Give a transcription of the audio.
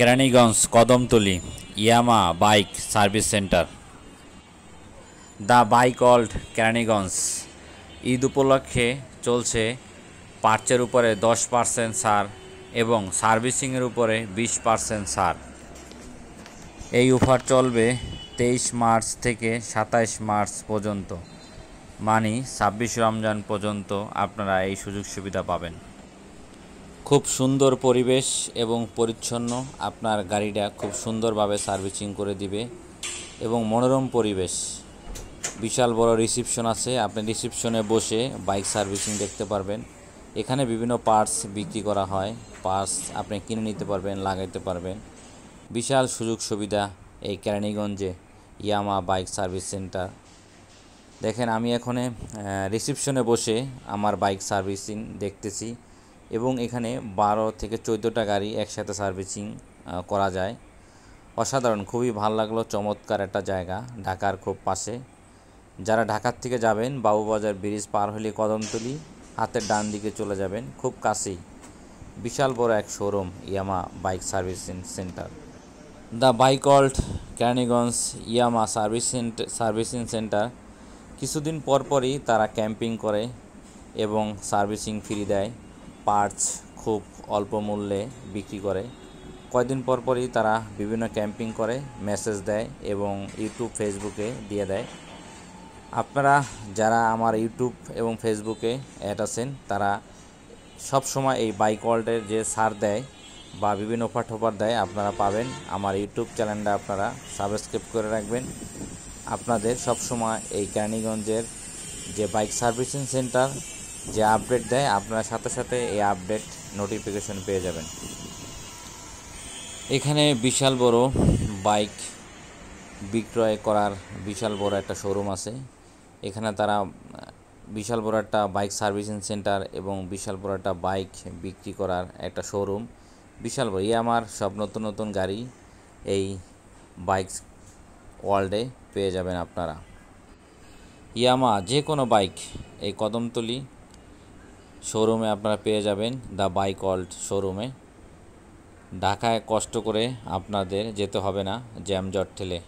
Keraniganj Kadamtali Yamaha bike service center. The bike world Keraniganj Eid উপলক্ষে চলছে পার্চের উপরে 10% ছাড় এবং সার্ভিসিংয়ের উপরে 20% ছাড়। এই অফার চলবে 23 মার্চ থেকে 27 মার্চ পর্যন্ত, মানে 26 রমজান পর্যন্ত আপনারা এই সুযোগ সুবিধা পাবেন। খুব সুন্দর পরিবেশ এবং পরিচ্ছন্ন, আপনার গাড়িটা খুব সুন্দরভাবে সার্ভিসিং করে দিবে এবং মনোরম পরিবেশ। বিশাল বড় রিসিপশন আছে, আপনি রিসিপশনে বসে বাইক সার্ভিসিং দেখতে পারবেন। এখানে বিভিন্ন পার্টস বিক্রি করা হয়, পার্টস আপনি কিনে নিতে পারবেন, লাগাইতে পারবেন। বিশাল সুযোগ সুবিধা এই কেরানীগঞ্জে ইয়ামা বাইক সার্ভিস সেন্টার। দেখেন, আমি এখানে রিসিপশনে বসে আমার বাইক সার্ভিসিং দেখতেছি এবং এখানে 12 থেকে 14টা গাড়ি একসাথে সার্ভিসিং করা যায়। অসাধারণ, খুবই ভালো লাগলো, চমৎকার একটা জায়গা, ঢাকার খুব পাশে। যারা ঢাকার থেকে যাবেন, বাবুবাজার ব্রিজ পার হলে কদমতলী, হাতের ডান দিকে চলে যাবেন, খুব কাছেই বিশাল বড় এক showroom Yamaha bike servicing center. The bike world Keraniganj Yamaha servicing center কিছুদিন পরপরই তারা ক্যাম্পিং করে এবং সার্ভিসিং ফ্রি দেয়, পার্টস খুব অল্প মূল্যে বিক্রি করে। কয়েকদিন পরপরই তারা বিভিন্ন ক্যাম্পিং করে, মেসেজ দেয় এবং ইউটিউব ফেসবুকে দিয়ে দেয়। আপনারা যারা আমার ইউটিউব এবং ফেসবুকে অ্যাড আছেন, তারা সব সময় এই বাইক ওয়ার্ল্ডের যে ছাড় দেয় বা বিভিন্ন অফার টফার দেয় আপনারা পাবেন। আমার ইউটিউব চ্যানেলটা আপনারা সাবস্ক্রাইব করে রাখবেন। আপনাদের সব সময় এই কেরানীগঞ্জের যে বাইক সার্ভিসিং সেন্টার যে আপডেট দেয়, আপনারা সাথে সাথে এই আপডেট নোটিফিকেশন পেয়ে যাবেন। এখানে বিশাল বড় বাইক বিক্রয় করার বিশাল বড় একটা শোরুম আছে। এখানে তারা বিশাল বড় একটা বাইক সার্ভিসিং সেন্টার এবং বিশাল বড় একটা বাইক বিক্রি করার একটা শোরুম, বিশাল বড়। আমার সব নতুন নতুন গাড়ি এই বাইক ওয়ার্ল্ডে পেয়ে যাবেন আপনারা। ইয়ামা যে কোনো বাইক এই কদমতলী শোরুমে আপনারা পেয়ে যাবেন, দ্য বাইক ওয়ার্ল্ড শোরুমে। ঢাকায় কষ্ট করে আপনাদের যেতে হবে না জ্যামজট ঠেলে।